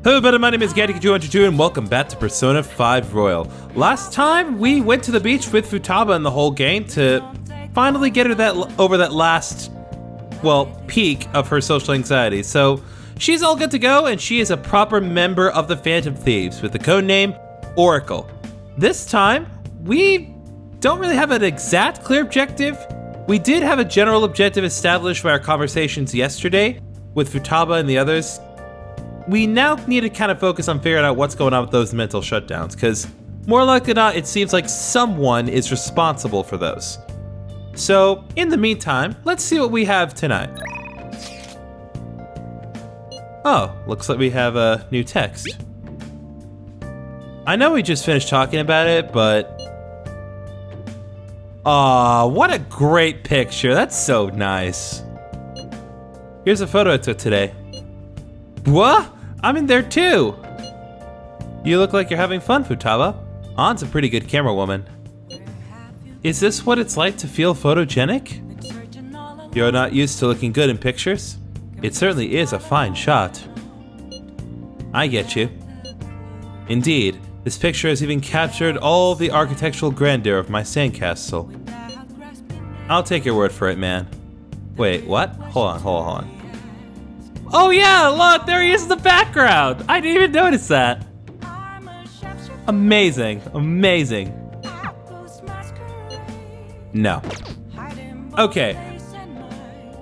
Hello everybody, my name is Gaddy212 and welcome back to Persona 5 Royal. Last time we went to the beach with Futaba and the whole gang to finally get her over that last, peak of her social anxiety. So she's all good to go and she is a proper member of the Phantom Thieves with the codename Oracle. This time, we don't really have an exact clear objective. We did have a general objective established by our conversations yesterday with Futaba and the others. We now need to kind of focus on figuring out what's going on with those mental shutdowns, because more likely than not, it seems like someone is responsible for those. So, in the meantime, let's see what we have tonight. Oh, looks like we have a new text. I know we just finished talking about it, but... Aw, what a great picture. That's so nice. Here's a photo I took today. What? I'm in there too! You look like you're having fun, Futaba. Ann's a pretty good camera woman. Is this what it's like to feel photogenic? You're not used to looking good in pictures? It certainly is a fine shot. I get you. Indeed, this picture has even captured all the architectural grandeur of my sandcastle. I'll take your word for it, man. Wait, what? Hold on. Oh yeah, look, there he is in the background. I didn't even notice that. Amazing. No. Okay.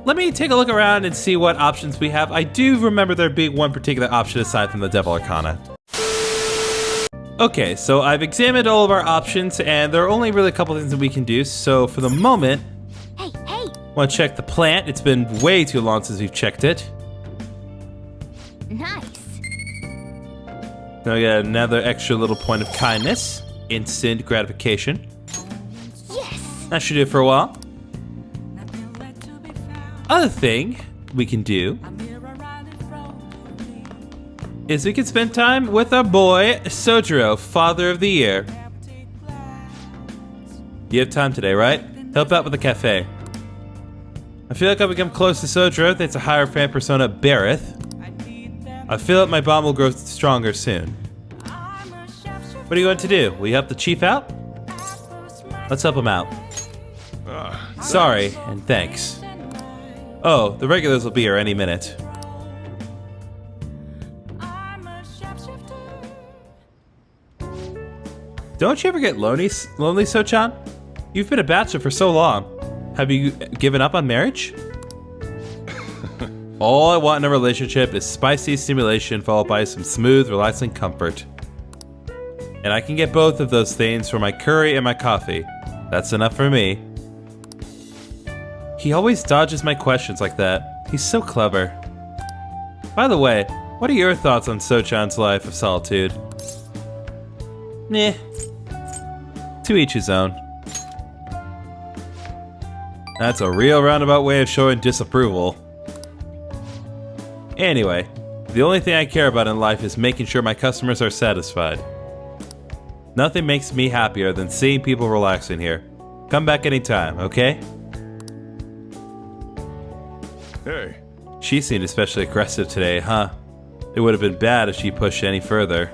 Let me take a look around and see what options we have. I do remember there being one particular option aside from the Devil Arcana. Okay, so I've examined all of our options and there are only really a couple things that we can do. So for the moment, Hey. want to check the plant. It's been way too long since we've checked it. Nice. Now we got another extra little point of kindness. Instant gratification. Yes. That should do it for a while. Other thing we can do is we can spend time with our boy, Sojiro, Father of the Year. You have time today, right? Help out with the cafe. I feel like I've become close to Sojiro thanks to Hierophant Persona Bareth. I feel like my bond will grow stronger soon. What are you going to do? Will you help the chief out? Let's help him out. Sorry, and thanks. Oh, the regulars will be here any minute. Don't you ever get lonely, So-chan? You've been a bachelor for so long. Have you given up on marriage? All I want in a relationship is spicy stimulation followed by some smooth, relaxing comfort. And I can get both of those things for my curry and my coffee. That's enough for me. He always dodges my questions like that. He's so clever. By the way, what are your thoughts on So-chan's life of solitude? To each his own. That's a real roundabout way of showing disapproval. Anyway, the only thing I care about in life is making sure my customers are satisfied. Nothing makes me happier than seeing people relaxing here. Come back anytime, okay? Hey. She seemed especially aggressive today, huh? It would have been bad if she pushed any further.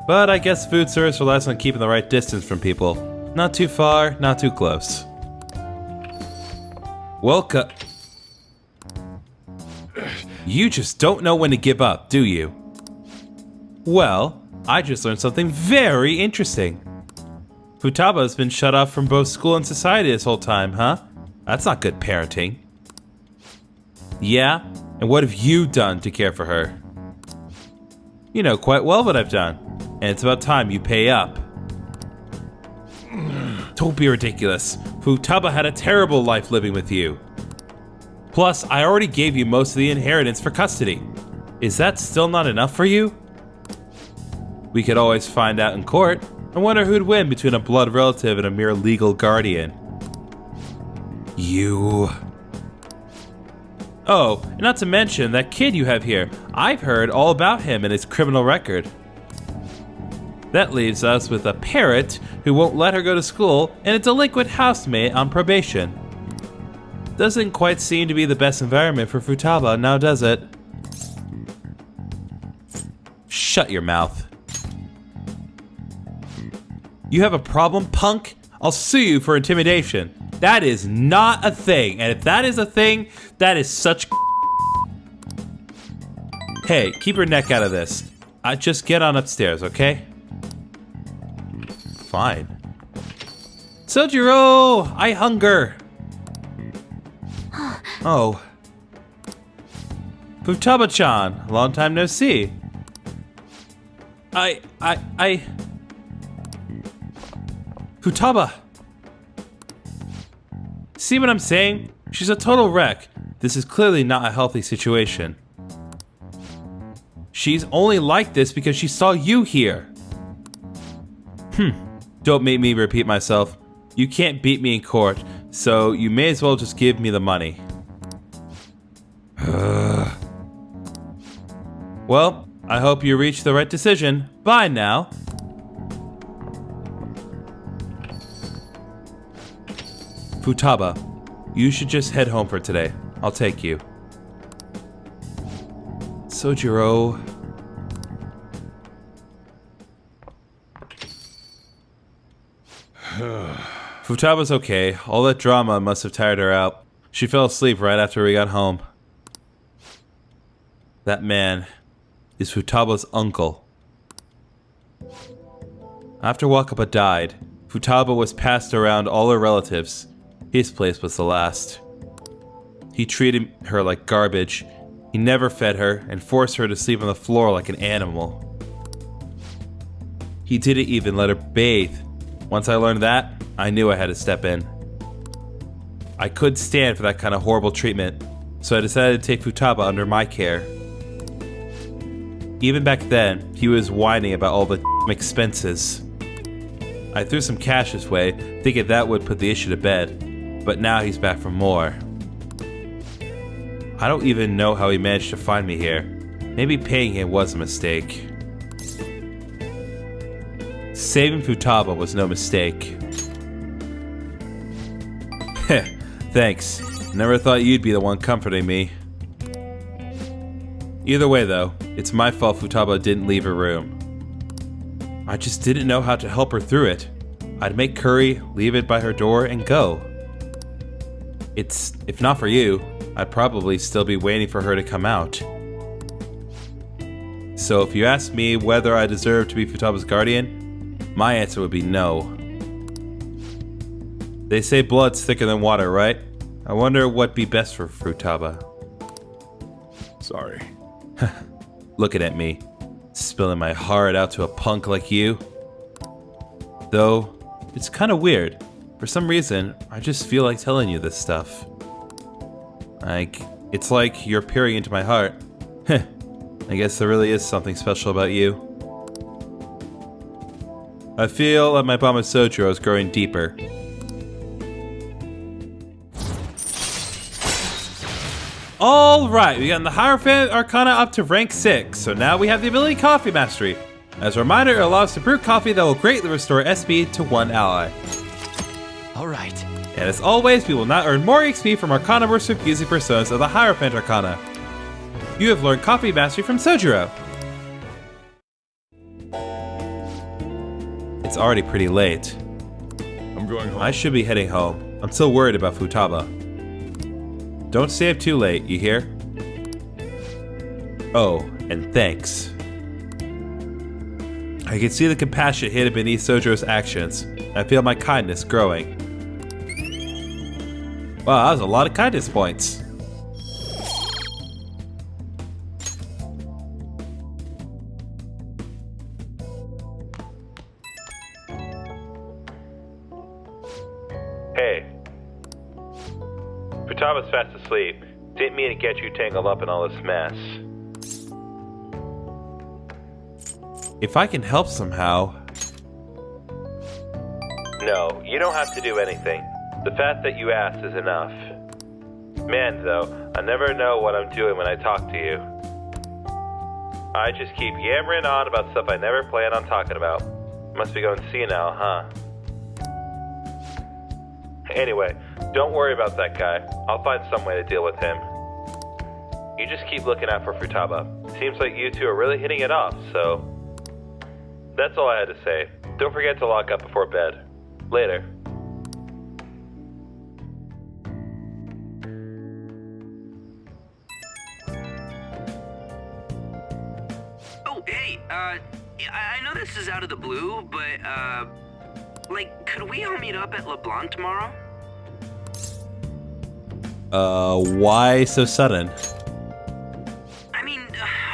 But I guess food service relies on keeping the right distance from people. Not too far, not too close. Welcome. You just don't know when to give up, do you? Well, I just learned something very interesting. Futaba has been shut off from both school and society this whole time, huh? That's not good parenting. Yeah? And what have you done to care for her? You know quite well what I've done. And it's about time you pay up. Don't be ridiculous. Futaba had a terrible life living with you. Plus, I already gave you most of the inheritance for custody. Is that still not enough for you? We could always find out in court. I wonder who'd win between a blood relative and a mere legal guardian. You... Oh, and not to mention that kid you have here. I've heard all about him and his criminal record. That leaves us with a parrot who won't let her go to school and a delinquent housemate on probation. Doesn't quite seem to be the best environment for Futaba, now does it? Shut your mouth. You have a problem, punk? I'll sue you for intimidation. That is not a thing. And if that is a thing, that is such... Hey, keep your neck out of this. Just get on upstairs, okay? Fine. Sojiro! I hunger! Oh. Futaba-chan, long time no see. Futaba! See what I'm saying? She's a total wreck. This is clearly not a healthy situation. She's only like this because she saw you here. Don't make me repeat myself. You can't beat me in court, so you may as well just give me the money. Well, I hope you reach the right decision. Bye now. Futaba, you should just head home for today. I'll take you. Sojiro... Futaba's okay. All that drama must have tired her out. She fell asleep right after we got home. That man is Futaba's uncle. After Wakaba died, Futaba was passed around all her relatives. His place was the last. He treated her like garbage. He never fed her and forced her to sleep on the floor like an animal. He didn't even let her bathe. Once I learned that, I knew I had to step in. I couldn't stand for that kind of horrible treatment, so I decided to take Futaba under my care. Even back then, he was whining about all the expenses. I threw some cash his way, thinking that would put the issue to bed, but now he's back for more. I don't even know how he managed to find me here. Maybe paying him was a mistake. Saving Futaba was no mistake. Heh, thanks. Never thought you'd be the one comforting me. Either way though, it's my fault Futaba didn't leave her room. I just didn't know how to help her through it. I'd make curry, leave it by her door, and go. If not for you, I'd probably still be waiting for her to come out. So if you ask me whether I deserve to be Futaba's guardian, my answer would be no. They say blood's thicker than water, right? I wonder what'd be best for Futaba. Sorry. Looking at me, spilling my heart out to a punk like you. Though, it's kind of weird. For some reason, I just feel like telling you this stuff. It's like you're peering into my heart. I guess there really is something special about you. I feel like my bond with Sojiro is growing deeper. Alright, we got the Hierophant Arcana up to rank 6, so now we have the ability Coffee Mastery. As a reminder, it allows us to brew coffee that will greatly restore SP to one ally. Alright. And as always, we will not earn more XP from Arcana Worship using personas of the Hierophant Arcana. You have learned Coffee Mastery from Sojiro. It's already pretty late. I'm going home. I should be heading home. I'm still worried about Futaba. Don't stay up too late, you hear? Oh, and thanks. I can see the compassion hidden beneath Sojiro's actions. I feel my kindness growing. Wow, that was a lot of kindness points. Hey. Futaba's fast asleep. Didn't mean to get you tangled up in all this mess. If I can help somehow... No, you don't have to do anything. The fact that you asked is enough. Man, though, I never know what I'm doing when I talk to you. I just keep yammering on about stuff I never plan on talking about. Must be going senile, huh? Anyway, don't worry about that guy. I'll find some way to deal with him. You just keep looking out for Futaba. Seems like you two are really hitting it off, so... That's all I had to say. Don't forget to lock up before bed. Later. Oh, hey, I know this is out of the blue, but, like, could we all meet up at LeBlanc tomorrow? Why so sudden? I mean,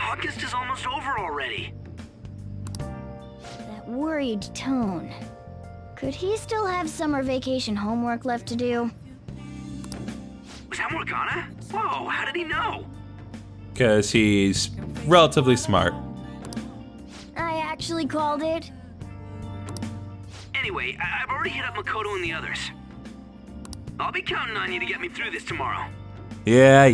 August is almost over already. That worried tone. Could he still have summer vacation homework left to do? Was that Morgana? Whoa, how did he know? Because he's relatively smart. I actually called it. Anyway, I've already hit up Makoto and the others. I'll be counting on you to get me through this tomorrow. Yeah.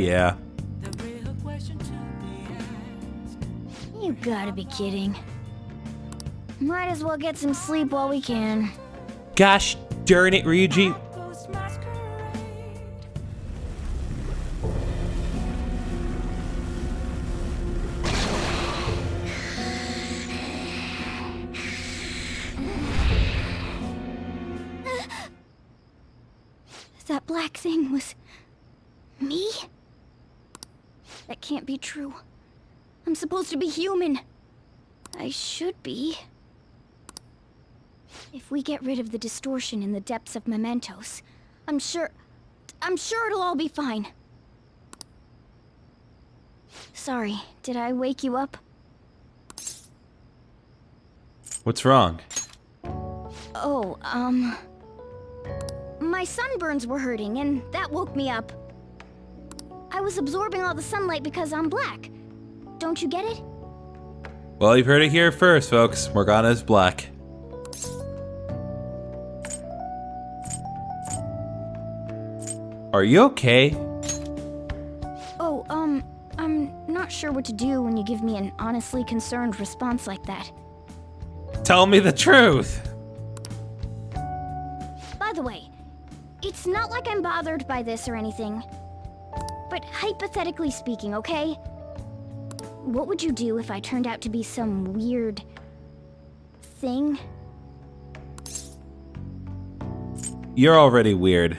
You gotta be kidding. Might as well get some sleep while we can. Gosh darn it, Ryuji. That black thing was... me? That can't be true. I'm supposed to be human. I should be. If we get rid of the distortion in the depths of mementos, I'm sure it'll all be fine. Sorry, did I wake you up? What's wrong? Oh, my sunburns were hurting, and that woke me up. I was absorbing all the sunlight because I'm black. Don't you get it? Well, you've heard it here first, folks. Morgana is black. Are you okay? Oh, I'm not sure what to do when you give me an honestly concerned response like that. Tell me the truth. By the way, it's not like I'm bothered by this or anything. But hypothetically speaking, okay? What would you do if I turned out to be some weird... thing? You're already weird.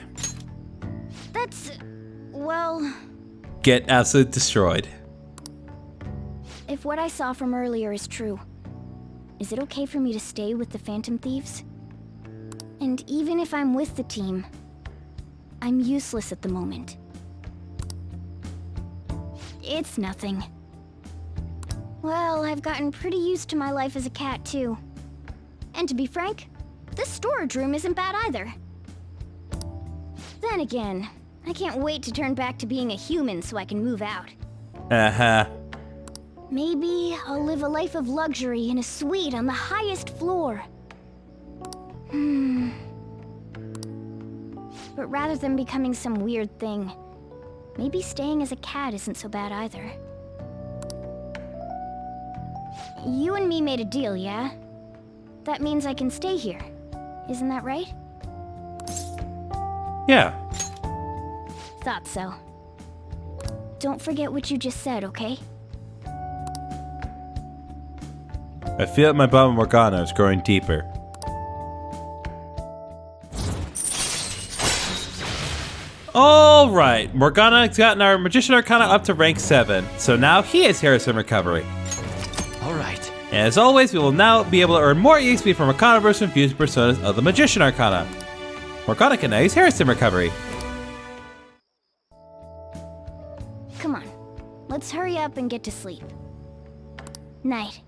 That's... well... Get absolutely destroyed. If what I saw from earlier is true, is it okay for me to stay with the Phantom Thieves? And even if I'm with the team, I'm useless at the moment. It's nothing. Well, I've gotten pretty used to my life as a cat, too. And to be frank, this storage room isn't bad either. Then again, I can't wait to turn back to being a human so I can move out. Uh-huh. Maybe I'll live a life of luxury in a suite on the highest floor. But rather than becoming some weird thing, maybe staying as a cat isn't so bad either. You and me made a deal, yeah? That means I can stay here. Isn't that right? Yeah. Thought so. Don't forget what you just said, okay? I feel like my bond with Morgana is growing deeper. Alright, Morgana's gotten our Magician Arcana up to rank 7, so now he is Harrison Recovery. Alright. And as always, we will now be able to earn more EXP from Arcana versus Infused Personas of the Magician Arcana. Morgana can now use Harrison Recovery. Come on, let's hurry up and get to sleep. Night.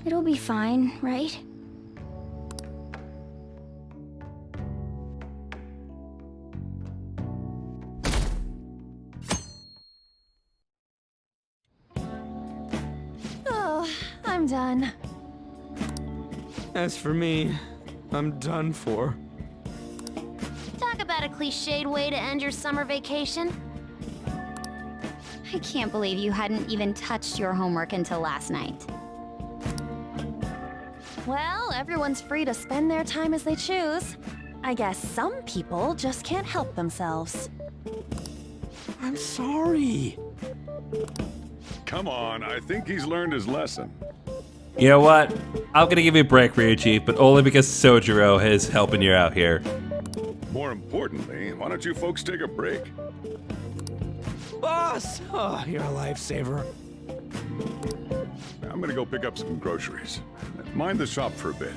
It'll be fine, right? Oh, I'm done. As for me, I'm done for. Talk about a cliched way to end your summer vacation. I can't believe you hadn't even touched your homework until last night. Well, everyone's free to spend their time as they choose. I guess some people just can't help themselves. I'm sorry. Come on, I think he's learned his lesson. You know what? I'm gonna give you a break, Ryuji, but only because Sojiro is helping you out here. More importantly, why don't you folks take a break? Boss! Oh, you're a lifesaver. I'm gonna go pick up some groceries. Mind the shop for a bit.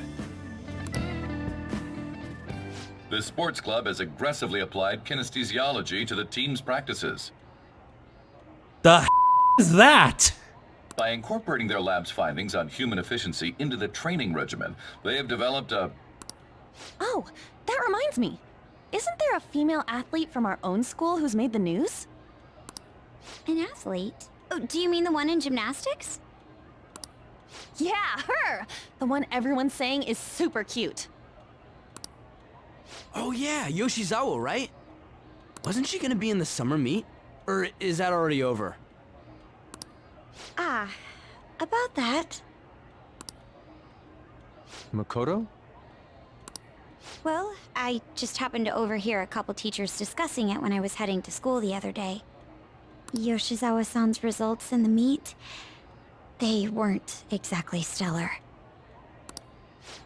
The sports club has aggressively applied kinesthesiology to the team's practices. The is that? By incorporating their lab's findings on human efficiency into the training regimen, they have developed a... Oh, that reminds me. Isn't there a female athlete from our own school who's made the news? An athlete? Oh, do you mean the one in gymnastics? Yeah, her! The one everyone's saying is super cute. Oh yeah, Yoshizawa, right? Wasn't she gonna be in the summer meet? Or is that already over? Ah, about that. Makoto? Well, I just happened to overhear a couple teachers discussing it when I was heading to school the other day. Yoshizawa-san's results in the meet, they weren't exactly stellar.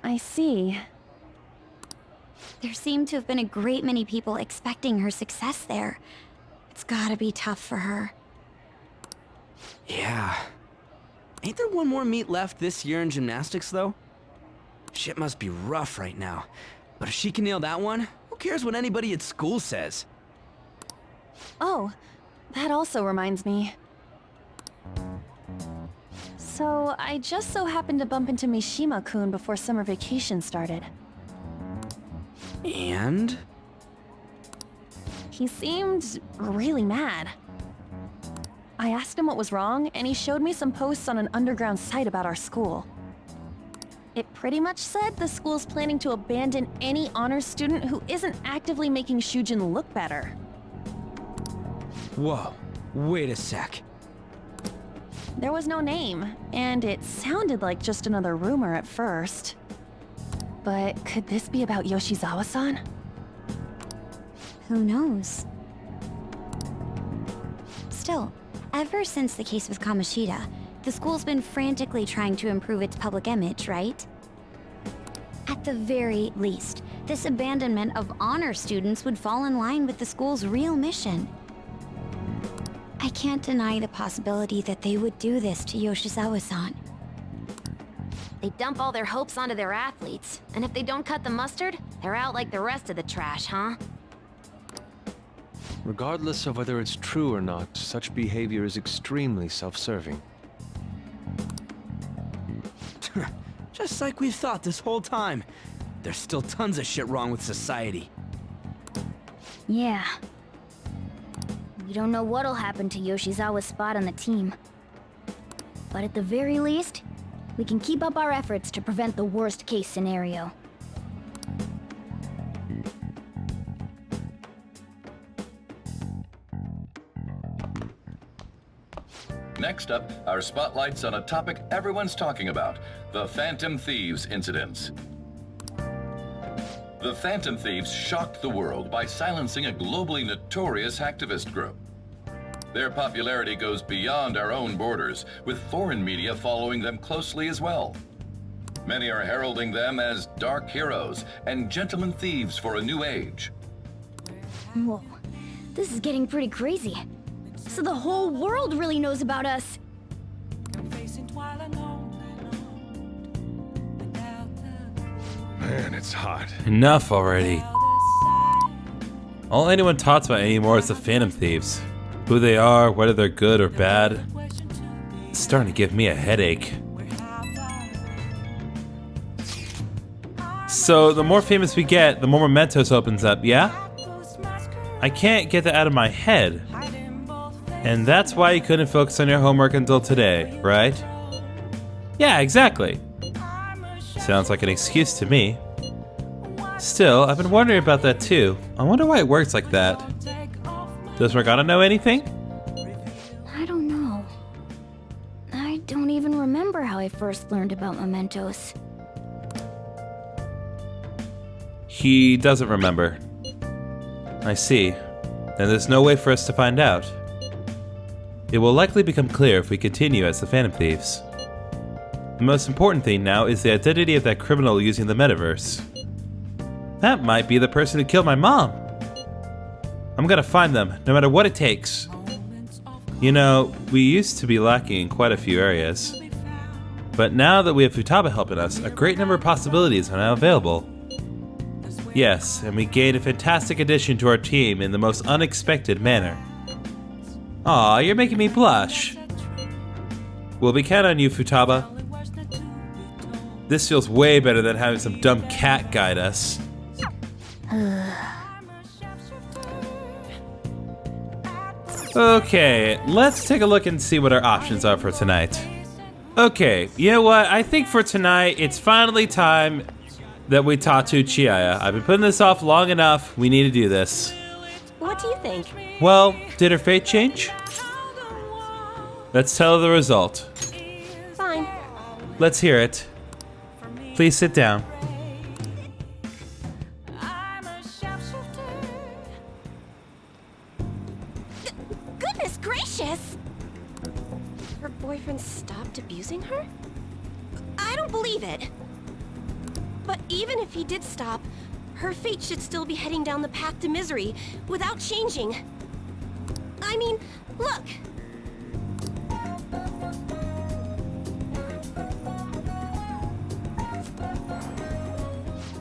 I see. There seemed to have been a great many people expecting her success there. It's gotta be tough for her. Yeah. Ain't there one more meet left this year in gymnastics, though? Shit must be rough right now. But if she can nail that one, who cares what anybody at school says? Oh, that also reminds me. So, I just so happened to bump into Mishima-kun before summer vacation started. And? He seemed really mad. I asked him what was wrong, and he showed me some posts on an underground site about our school. It pretty much said the school's planning to abandon any honors student who isn't actively making Shujin look better. Whoa, wait a sec. There was no name, and it sounded like just another rumor at first. But could this be about Yoshizawa-san? Who knows? Still, ever since the case with Kamoshida, the school's been frantically trying to improve its public image, right? At the very least, this abandonment of honor students would fall in line with the school's real mission. I can't deny the possibility that they would do this to Yoshizawa-san. They dump all their hopes onto their athletes, and if they don't cut the mustard, they're out like the rest of the trash, huh? Regardless of whether it's true or not, such behavior is extremely self-serving. Just like we've thought this whole time. There's still tons of shit wrong with society. Yeah. We don't know what'll happen to Yoshizawa's spot on the team. But at the very least, we can keep up our efforts to prevent the worst case scenario. Next up, our spotlight's on a topic everyone's talking about, the Phantom Thieves incidents. The Phantom Thieves shocked the world by silencing a globally notorious hacktivist group. Their popularity goes beyond our own borders, with foreign media following them closely as well. Many are heralding them as dark heroes and gentlemen thieves for a new age. Whoa, this is getting pretty crazy. So the whole world really knows about us. Man, it's hot. Enough already. All anyone talks about anymore is the Phantom Thieves. Who they are, whether they're good or bad. It's starting to give me a headache. So, the more famous we get, the more Mementos opens up, yeah? I can't get that out of my head. And that's why you couldn't focus on your homework until today, right? Yeah, exactly. Sounds like an excuse to me. Still, I've been wondering about that too. I wonder why it works like that. Does Morgana know anything? I don't know. I don't even remember how I first learned about mementos. He doesn't remember. I see. Then there's no way for us to find out. It will likely become clear if we continue as the Phantom Thieves. The most important thing now is the identity of that criminal using the metaverse. That might be the person who killed my mom. I'm gonna find them, no matter what it takes. You know, we used to be lacking in quite a few areas. But now that we have Futaba helping us, a great number of possibilities are now available. Yes, and we gained a fantastic addition to our team in the most unexpected manner. Aw, you're making me blush. Will we count on you, Futaba? This feels way better than having some dumb cat guide us. Okay, let's take a look and see what our options are for tonight. Okay, you know what? I think for tonight, it's finally time that we talk to Chiaya. I've been putting this off long enough. We need to do this. What do you think? Well, did her fate change? Let's tell her the result. Fine. Let's hear it. Please sit down. Goodness gracious! Her boyfriend stopped abusing her? I don't believe it. But even if he did stop, her fate should still be heading down the path to misery without changing. I mean, look!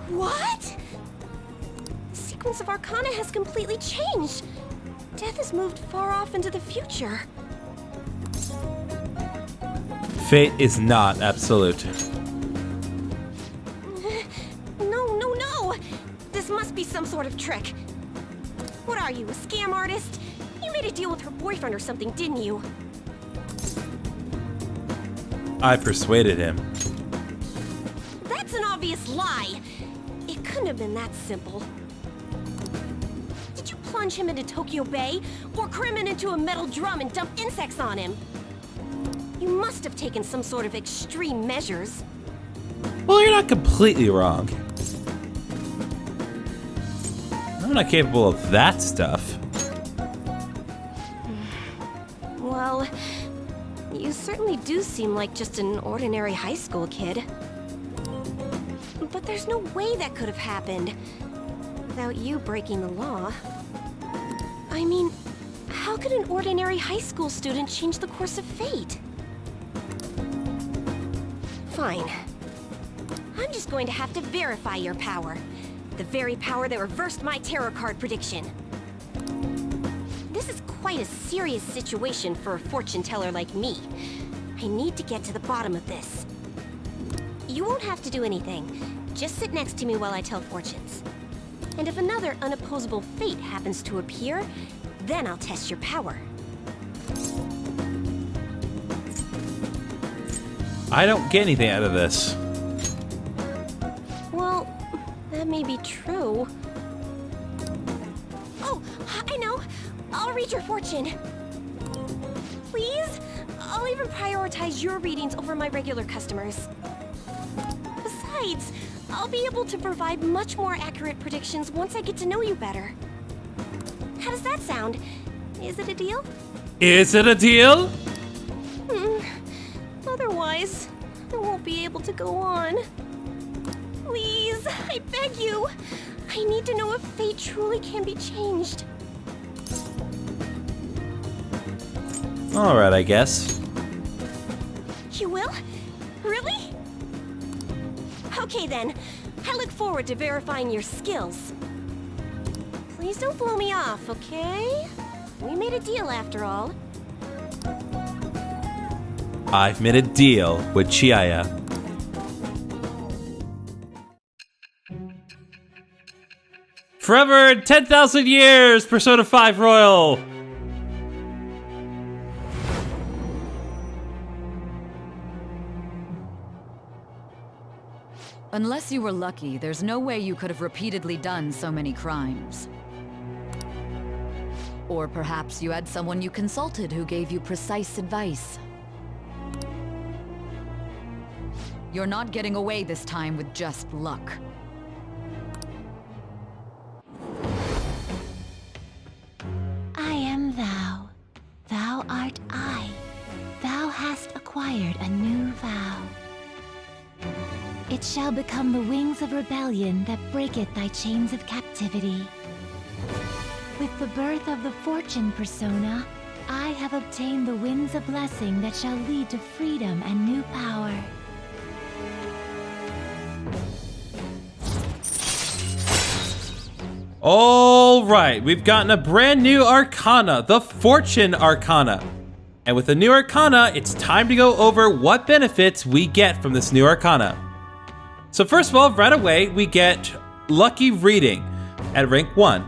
What? The sequence of Arcana has completely changed. Death has moved far off into the future. Fate is not absolute. No! This must be some sort of trick. What are you, a scam artist? You made a deal with her boyfriend or something, didn't you? I persuaded him. That's an obvious lie. It couldn't have been that simple. Did you plunge him into Tokyo Bay? Or cram him into a metal drum and dump insects on him? You must have taken some sort of extreme measures. Well, you're not completely wrong. I'm not capable of that stuff. Well, you certainly do seem like just an ordinary high school kid. But there's no way that could have happened without you breaking the law. I mean, how could an ordinary high school student change the course of fate? Fine. I'm just going to have to verify your power. The very power that reversed my tarot card prediction. This is quite a serious situation for a fortune teller like me. I need to get to the bottom of this. You won't have to do anything. Just sit next to me while I tell fortunes. And if another unopposable fate happens to appear, then I'll test your power. I don't get anything out of this. Well, that may be true. Oh, I know. I'll read your fortune. Please? I'll even prioritize your readings over my regular customers. Besides, I'll be able to provide much more accurate predictions once I get to know you better. How does that sound? Is it a deal? Is it a deal? Otherwise, I won't be able to go on. Please, I beg you. I need to know if fate truly can be changed. Alright, I guess. You will? Really? Okay then. I look forward to verifying your skills. Please don't blow me off, okay? We made a deal after all. I've made a deal with Chiaya. Forever 10,000 years, Persona 5 Royal! Unless you were lucky, there's no way you could have repeatedly done so many crimes. Or perhaps you had someone you consulted who gave you precise advice. You're not getting away this time with just luck. acquired a new vow. It shall become the wings of rebellion that breaketh thy chains of captivity. With the birth of the Fortune persona, I have obtained the winds of blessing that shall lead to freedom and new power. All right, we've gotten a brand new Arcana, the Fortune Arcana. And with the new Arcana, it's time to go over what benefits we get from this new Arcana. So first of all, right away, we get Lucky Reading at rank 1.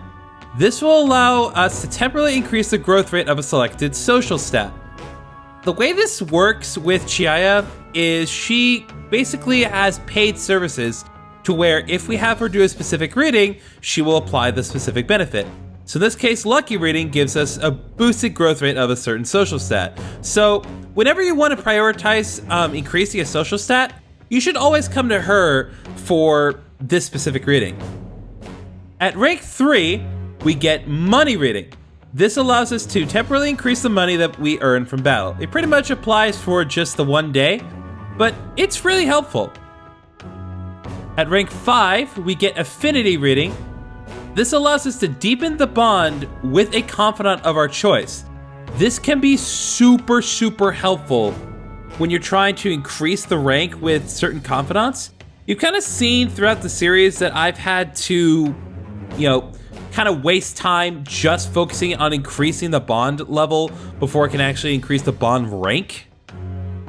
This will allow us to temporarily increase the growth rate of a selected social stat. The way this works with Chiaya is she basically has paid services to where if we have her do a specific reading, she will apply the specific benefit. So in this case, Lucky Reading gives us a boosted growth rate of a certain social stat. So whenever you want to prioritize increasing a social stat, you should always come to her for this specific reading. At rank 3, we get Money Reading. This allows us to temporarily increase the money that we earn from battle. It pretty much applies for just the one day, but it's really helpful. At rank 5, we get Affinity Reading. This allows us to deepen the bond with a confidant of our choice. This can be super, super helpful when you're trying to increase the rank with certain confidants. You've kind of seen throughout the series that I've had to, kind of waste time just focusing on increasing the bond level before I can actually increase the bond rank.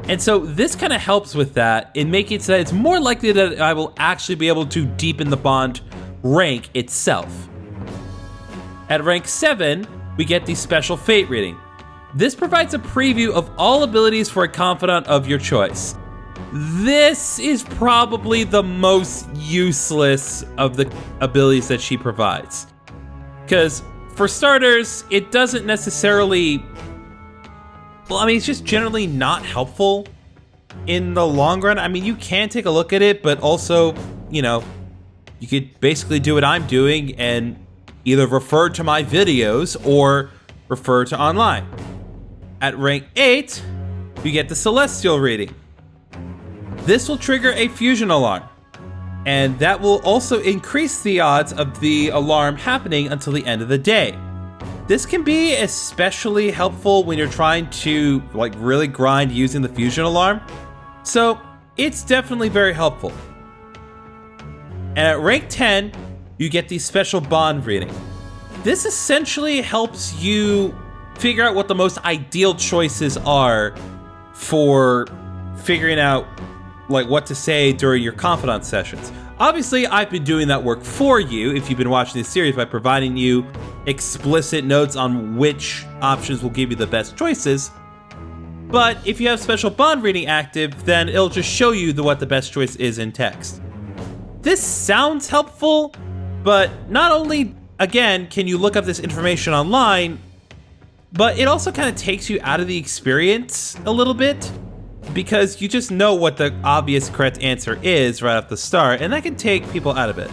And so this kind of helps with that in making it so that it's more likely that I will actually be able to deepen the bond rank itself. At rank 7, we get the Special Fate Reading. This provides a preview of all abilities for a confidant of your choice. This is probably the most useless of the abilities that she provides. Because for starters, it doesn't necessarily... it's just generally not helpful in the long run. You can take a look at it, but also, you could basically do what I'm doing and either refer to my videos or refer to online. At rank 8, you get the Celestial Reading. This will trigger a fusion alarm, and that will also increase the odds of the alarm happening until the end of the day. This can be especially helpful when you're trying to really grind using the fusion alarm. So it's definitely very helpful. And at rank 10, you get the Special Bond Reading. This essentially helps you figure out what the most ideal choices are for figuring out what to say during your confidant sessions. Obviously, I've been doing that work for you if you've been watching this series by providing you explicit notes on which options will give you the best choices. But if you have Special Bond Reading active, then it'll just show you what the best choice is in text. This sounds helpful, but not only, again, can you look up this information online, but it also kind of takes you out of the experience a little bit, because you just know what the obvious correct answer is right off the start, and that can take people out of it.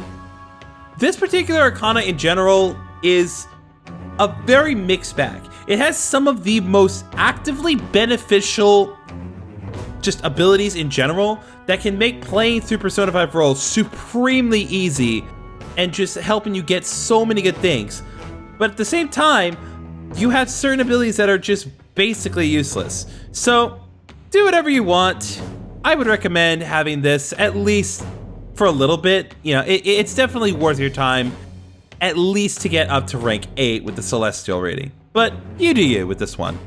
This particular Arcana in general is a very mixed bag. It has some of the most actively beneficial just abilities in general that can make playing through Persona 5 Royal supremely easy and just helping you get so many good things. But at the same time, you have certain abilities that are just basically useless. So do whatever you want. I would recommend having this at least for a little bit. It's definitely worth your time, at least to get up to rank 8 with the Celestial Reading. But you do you with this one.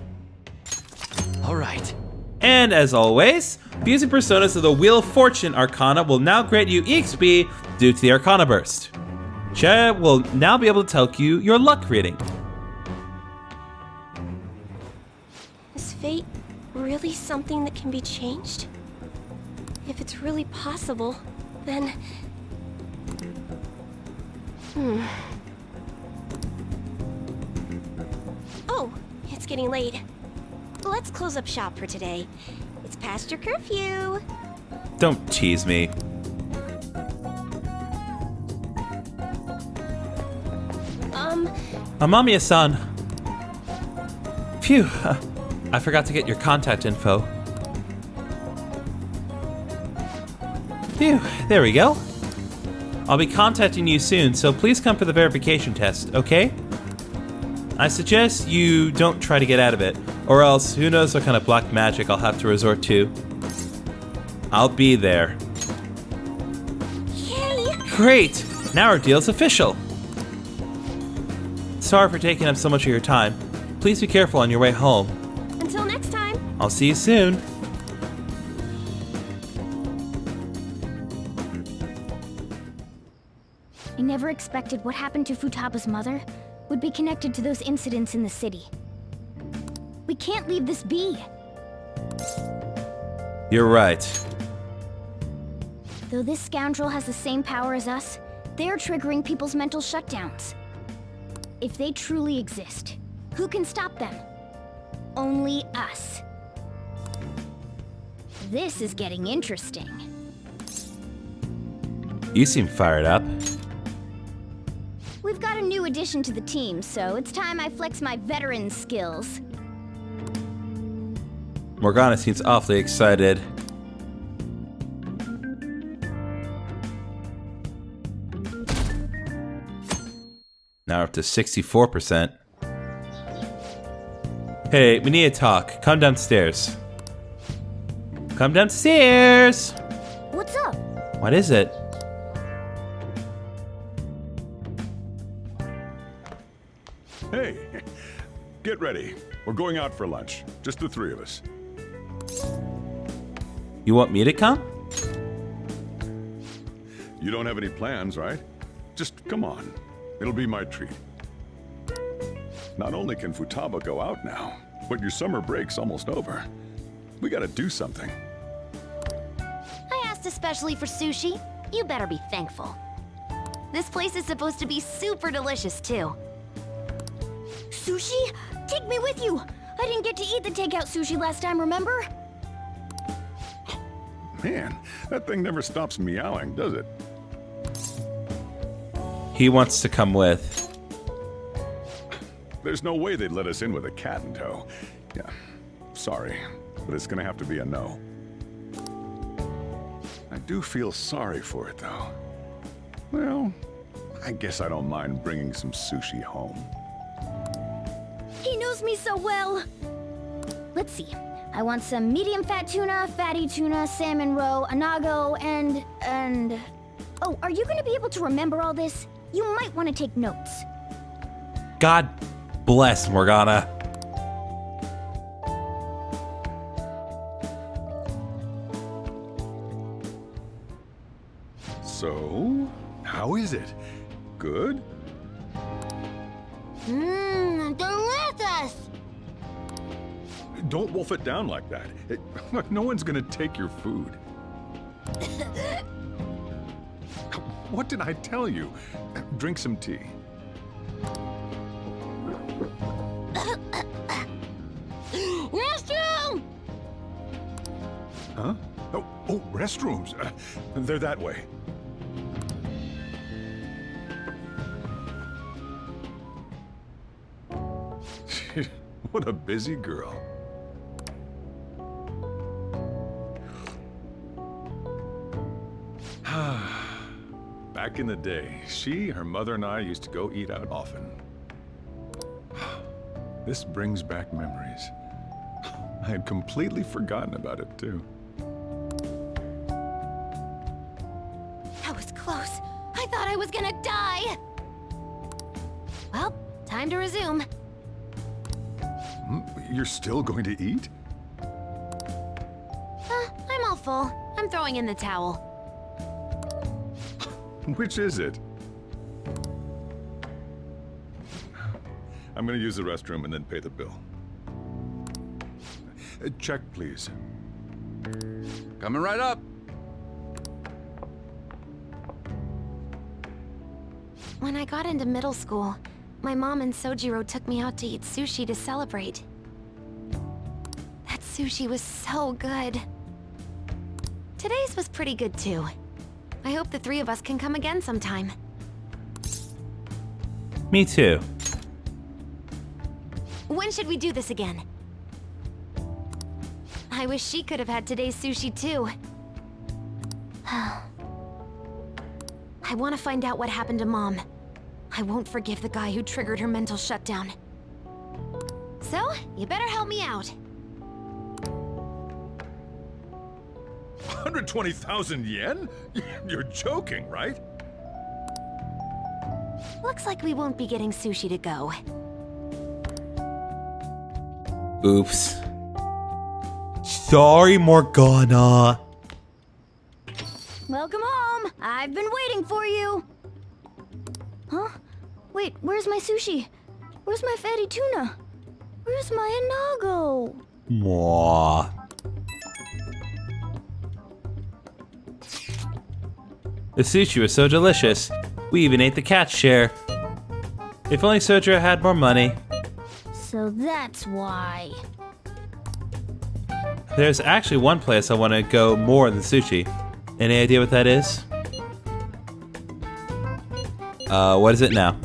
All right. And as always, using Personas of the Wheel of Fortune Arcana will now grant you EXP due to the Arcana Burst. Chiaya will now be able to tell you your luck reading. Is fate really something that can be changed? If it's really possible, then... Oh, it's getting late. Let's close up shop for today. It's past your curfew. Don't tease me. Amamiya-san. Phew, I forgot to get your contact info. Phew, there we go. I'll be contacting you soon, so please come for the verification test, okay? I suggest you don't try to get out of it, or else who knows what kind of black magic I'll have to resort to. I'll be there. Yay! Great! Now our deal's official. Sorry for taking up so much of your time. Please be careful on your way home. Until next time. I'll see you soon. I never expected what happened to Futaba's mother would be connected to those incidents in the city. We can't leave this be. You're right. Though this scoundrel has the same power as us, they're triggering people's mental shutdowns. If they truly exist, who can stop them? Only us. This is getting interesting. You seem fired up. We've got a new addition to the team, so it's time I flex my veteran skills. Morgana seems awfully excited. Now we're up to 64%. Hey, we need to talk. Come downstairs. Come downstairs! What's up? What is it? Hey, get ready. We're going out for lunch. Just the three of us. You want me to come? You don't have any plans, right? Just come on. It'll be my treat. Not only can Futaba go out now, but your summer break's almost over. We gotta do something. I asked especially for sushi. You better be thankful. This place is supposed to be super delicious, too. Sushi? Take me with you! I didn't get to eat the takeout sushi last time, remember? Man, that thing never stops meowing, does it? He wants to come with. There's no way they'd let us in with a cat in tow. Yeah, sorry, but it's gonna have to be a no. I do feel sorry for it, though. Well, I guess I don't mind bringing some sushi home. He knows me so well! Let's see. I want some medium fat tuna, fatty tuna, salmon roe, anago, and... Oh, are you gonna be able to remember all this? You might want to take notes. God bless Morgana. So, how is it? Good? Delicious! Don't wolf it down like that. No one's gonna take your food. What did I tell you? Drink some tea. Restroom! Huh? Oh, restrooms. They're that way. What a busy girl. Back in the day, she, her mother, and I used to go eat out often. This brings back memories. I had completely forgotten about it, too. That was close. I thought I was gonna die. Well, time to resume. You're still going to eat? I'm all full. I'm throwing in the towel. Which is it? I'm gonna use the restroom and then pay the bill. Check, please. Coming right up. When I got into middle school, my mom and Sojiro took me out to eat sushi to celebrate. That sushi was so good. Today's was pretty good too. I hope the three of us can come again sometime. Me too. When should we do this again? I wish she could have had today's sushi too. I want to find out what happened to Mom. I won't forgive the guy who triggered her mental shutdown. So, you better help me out. 120,000 yen? You're joking, right? Looks like we won't be getting sushi to go. Oops. Sorry, Morgana. Welcome home. I've been waiting for you. Huh? Wait, where's my sushi? Where's my fatty tuna? Where's my anago? Mwah. The sushi was so delicious. We even ate the cat's share. If only Sojiro had more money. So that's why. There's actually one place I want to go more than sushi. Any idea what that is? What is it now?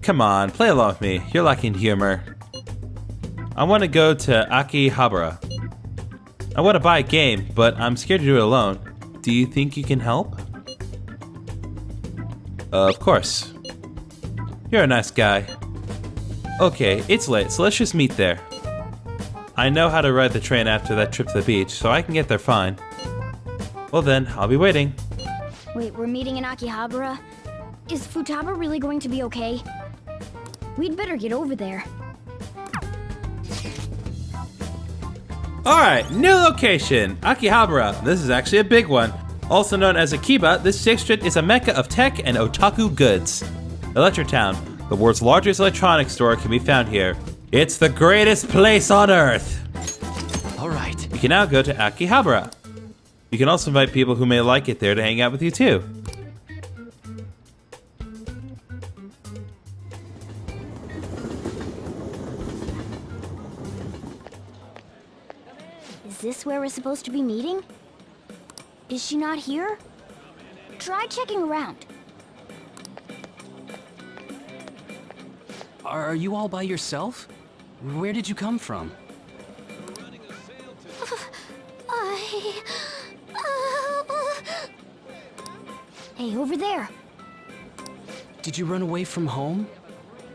Come on, play along with me. You're lacking humor. I want to go to Akihabara. I want to buy a game, but I'm scared to do it alone. Do you think you can help? Of course. You're a nice guy. Okay, it's late, so let's just meet there. I know how to ride the train after that trip to the beach, so I can get there fine. Well then, I'll be waiting. Wait, we're meeting in Akihabara? Is Futaba really going to be okay? We'd better get over there. Alright, new location, Akihabara. This is actually a big one. Also known as Akiba, this district is a mecca of tech and otaku goods. Electrotown, the world's largest electronics store, can be found here. It's the greatest place on earth! Alright. You can now go to Akihabara. You can also invite people who may like it there to hang out with you too. Is this where we're supposed to be meeting? Is she not here? Try checking around. Are you all by yourself? Where did you come from? Hey, over there. Did you run away from home?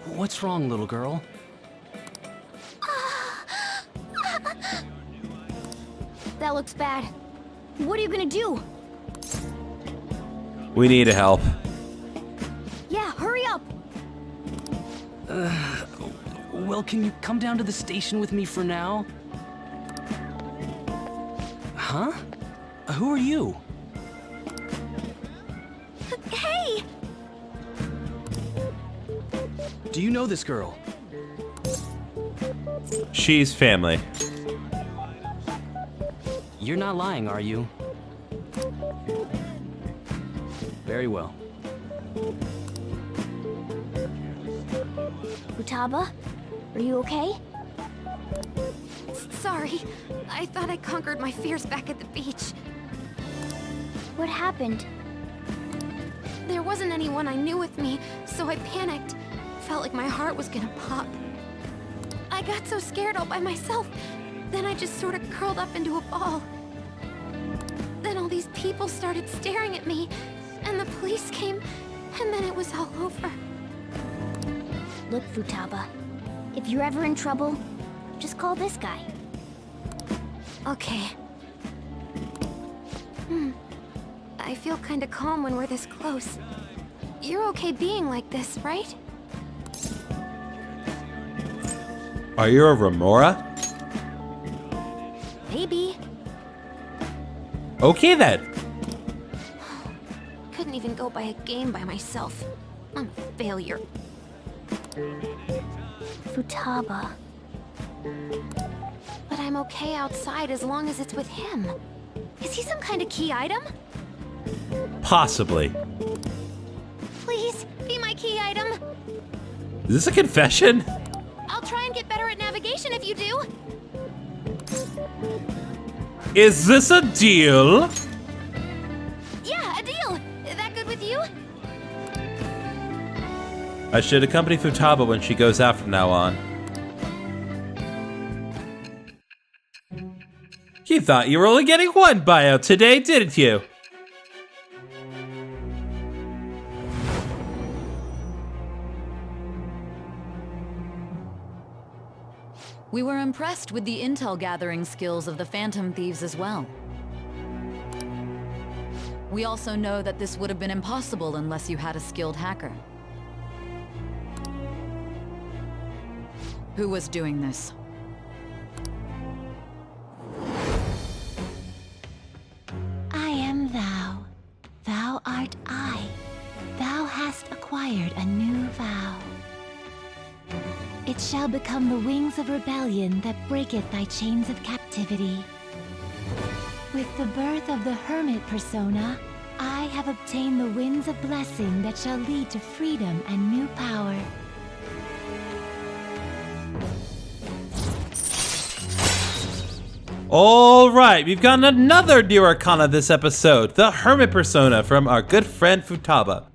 What's wrong, little girl? That looks bad. What are you gonna do? We need help. Yeah, hurry up. Well, can you come down to the station with me for now? Huh? Who are you? Hey! Do you know this girl? She's family. You're not lying, are you? Very well. Futaba, are you okay? Sorry, I thought I conquered my fears back at the beach. What happened? There wasn't anyone I knew with me, so I panicked. Felt like my heart was gonna pop. I got so scared all by myself, then I just sort of curled up into a ball. Then all these people started staring at me, and the police came, and then it was all over. Look, Futaba, if you're ever in trouble, just call this guy. Okay. I feel kinda calm when we're this close. You're okay being like this, right? Are you a Remora? Maybe. Okay then. Couldn't even go by a game by myself. I'm a failure. Futaba. But I'm okay outside as long as it's with him. Is he some kind of key item? Possibly. Please, be my key item. Is this a confession? I'll try and get better at navigation if you do. Is this a deal? Yeah, a deal. That good with you? I should accompany Futaba when she goes out from now on. You thought you were only getting one buyout today, didn't you? We were impressed with the intel gathering skills of the Phantom Thieves as well. We also know that this would have been impossible unless you had a skilled hacker. Who was doing this? I am thou. Thou art I. Thou hast acquired a new vow. It shall become the wings of rebellion that breaketh thy chains of captivity. With the birth of the Hermit persona, I have obtained the winds of blessing that shall lead to freedom and new power. Alright, we've gotten another new arcana this episode, the Hermit persona from our good friend Futaba.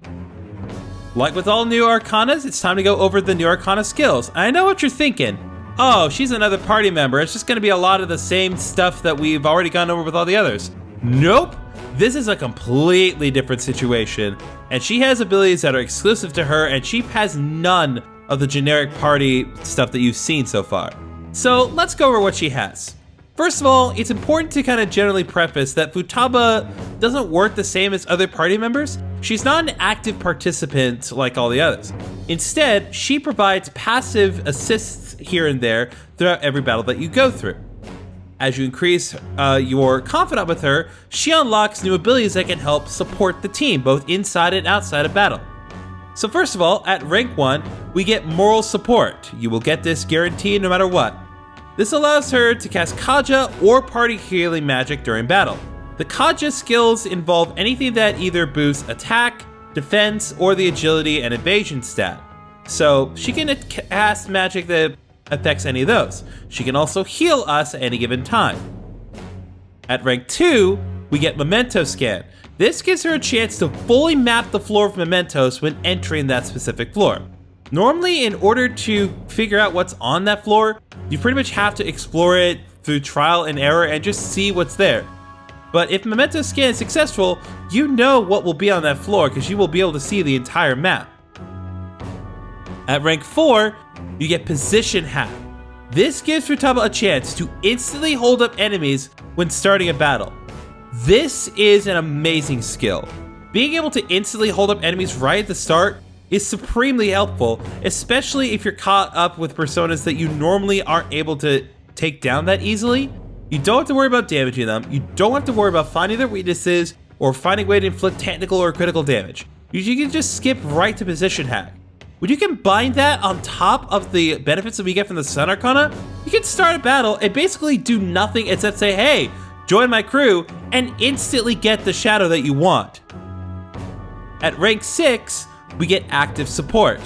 Like with all new arcanas, it's time to go over the new arcana skills. I know what you're thinking. Oh, she's another party member. It's just going to be a lot of the same stuff that we've already gone over with all the others. Nope. This is a completely different situation. And she has abilities that are exclusive to her, and she has none of the generic party stuff that you've seen so far. So let's go over what she has. First of all, it's important to kind of generally preface that Futaba doesn't work the same as other party members. She's not an active participant like all the others. Instead, she provides passive assists here and there throughout every battle that you go through. As you increase your confidence with her, she unlocks new abilities that can help support the team, both inside and outside of battle. So first of all, at rank 1, we get moral support. You will get this guaranteed no matter what. This allows her to cast Kaja or party healing magic during battle. The Kaja skills involve anything that either boosts attack, defense, or the agility and evasion stat. So she can cast magic that affects any of those. She can also heal us at any given time. At rank 2, we get Memento Scan. This gives her a chance to fully map the floor of mementos when entering that specific floor. Normally, in order to figure out what's on that floor, you pretty much have to explore it through trial and error and just see what's there. But if Memento Scan is successful, you know what will be on that floor because you will be able to see the entire map. At rank 4, you get Position Hack. This gives Futaba a chance to instantly hold up enemies when starting a battle. This is an amazing skill. Being able to instantly hold up enemies right at the start is supremely helpful, especially if you're caught up with personas that you normally aren't able to take down that easily. You don't have to worry about damaging them, you don't have to worry about finding their weaknesses or finding a way to inflict technical or critical damage. You can just skip right to Position Hack. When you combine that on top of the benefits that we get from the Sun Arcana, you can start a battle and basically do nothing except say, hey, join my crew, and instantly get the shadow that you want. At rank 6, we get Active Support.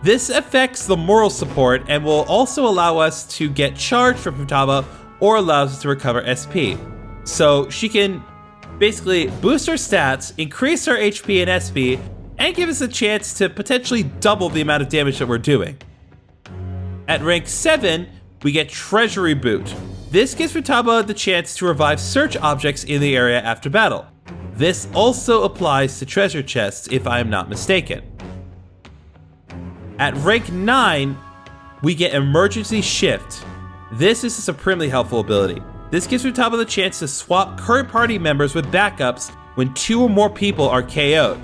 This affects the moral support and will also allow us to get charged from Futaba or allows us to recover SP. So she can basically boost our stats, increase our HP and SP, and give us a chance to potentially double the amount of damage that we're doing. At rank 7, we get Treasury Boot. This gives Futaba the chance to revive search objects in the area after battle. This also applies to treasure chests if I am not mistaken. At rank 9, we get Emergency Shift. This is a supremely helpful ability. This gives Futaba the chance to swap current party members with backups when 2 or more people are KO'd.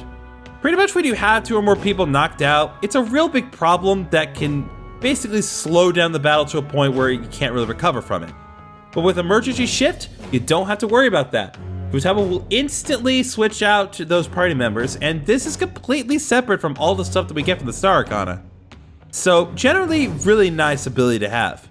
Pretty much when you have 2 or more people knocked out, it's a real big problem that can basically slow down the battle to a point where you can't really recover from it. But with Emergency Shift, you don't have to worry about that. Futaba will instantly switch out to those party members, and this is completely separate from all the stuff that we get from the Star Arcana. So generally, really nice ability to have.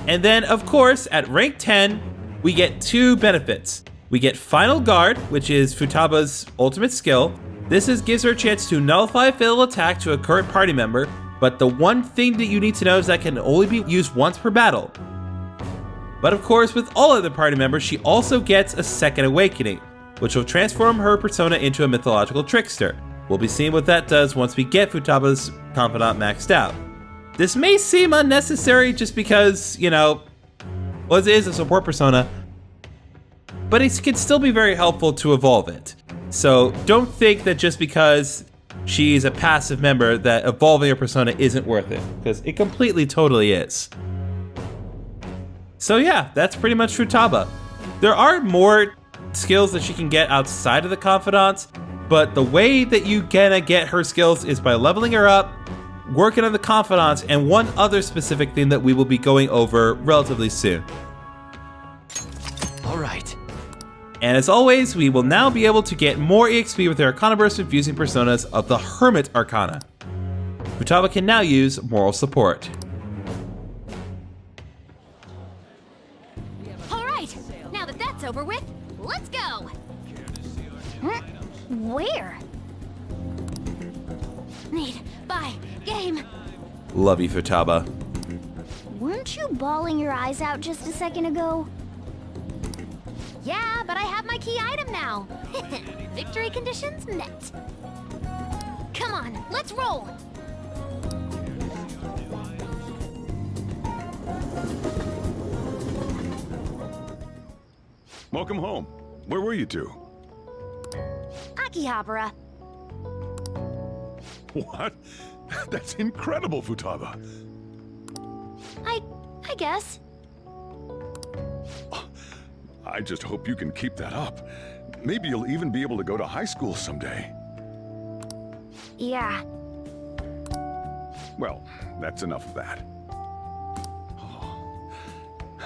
And then, of course, at rank 10, we get 2 benefits. We get Final Guard, which is Futaba's ultimate skill. This gives her a chance to nullify a fatal attack to a current party member, but the one thing that you need to know is that can only be used once per battle. But of course, with all other party members, she also gets a Second Awakening, which will transform her persona into a mythological trickster. We'll be seeing what that does once we get Futaba's Confidant maxed out. This may seem unnecessary just because, you know, well, it is a support persona, but it can still be very helpful to evolve it. So don't think that just because she's a passive member that evolving her persona isn't worth it, because it completely, totally is. So yeah, that's pretty much Futaba. There are more skills that she can get outside of the Confidants, but the way that you gonna get her skills is by leveling her up, working on the Confidants, and one other specific thing that we will be going over relatively soon. All right. And as always, we will now be able to get more EXP with the Arcana Burst infusing personas of the Hermit Arcana. Futaba can now use Moral Support. Alright, now that that's over with, let's go! Where? Need, buy, game. Love you, Futaba. Weren't you bawling your eyes out just a second ago? Yeah, but I have my key item now. Victory conditions met. Come on, let's roll! Welcome home. Where were you two? Akihabara. What? That's incredible, Futaba. I guess. I just hope you can keep that up. Maybe you'll even be able to go to high school someday. Yeah. Well, that's enough of that. Oh,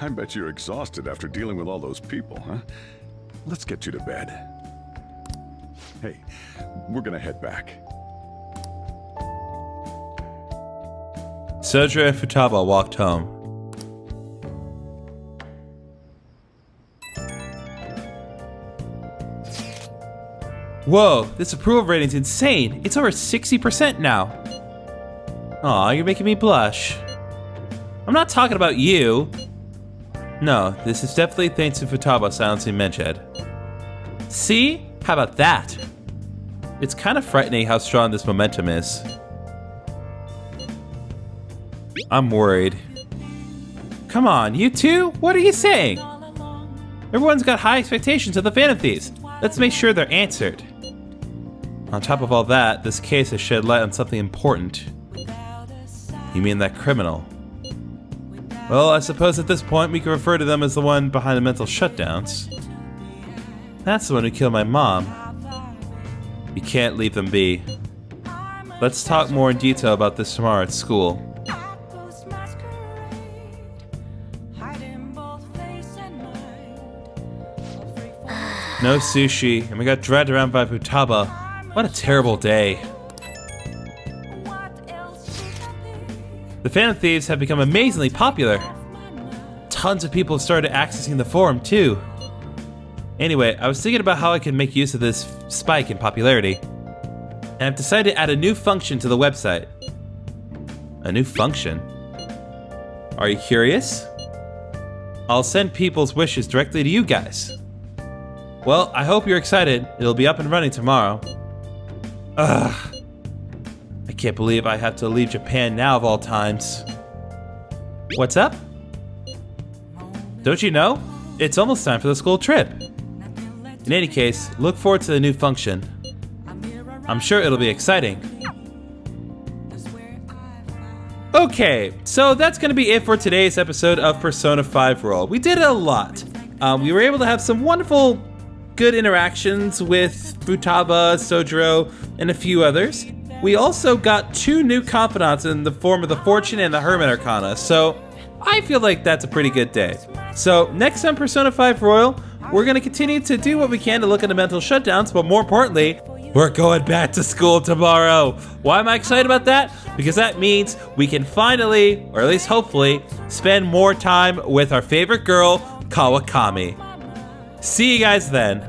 I bet you're exhausted after dealing with all those people, huh? Let's get you to bed. Hey, we're gonna head back. Sojiro and Futaba walked home. Whoa, this approval rating's insane. It's over 60% now. Aw, you're making me blush. I'm not talking about you. No, this is definitely thanks to Futaba silencing Menchhead. See? How about that? It's kind of frightening how strong this momentum is. I'm worried. Come on, you two? What are you saying? Everyone's got high expectations of the Phantom Thieves. Let's make sure they're answered. On top of all that, this case has shed light on something important. You mean that criminal? Well, I suppose at this point we can refer to them as the one behind the mental shutdowns. That's the one who killed my mom. You can't leave them be. Let's talk more in detail about this tomorrow at school. No sushi, and we got dragged around by Futaba. What a terrible day. The Phantom Thieves have become amazingly popular. Tons of people have started accessing the forum too. Anyway, I was thinking about how I could make use of this spike in popularity. And I've decided to add a new function to the website. A new function? Are you curious? I'll send people's wishes directly to you guys. Well, I hope you're excited. It'll be up and running tomorrow. Ugh. I can't believe I have to leave Japan now of all times. What's up? Don't you know? It's almost time for the school trip. In any case, look forward to the new function. I'm sure it'll be exciting. Okay, so that's going to be it for today's episode of Persona 5 Royal. We did a lot. We were able to have some wonderful, good interactions with Futaba, Sojiro, and a few others. We also got 2 new confidants in the form of the Fortune and the Hermit Arcana, so I feel like that's a pretty good day. So next on Persona 5 Royal, we're going to continue to do what we can to look into mental shutdowns, but more importantly, we're going back to school tomorrow. Why am I excited about that? Because that means we can finally, or at least hopefully, spend more time with our favorite girl, Kawakami. See you guys then.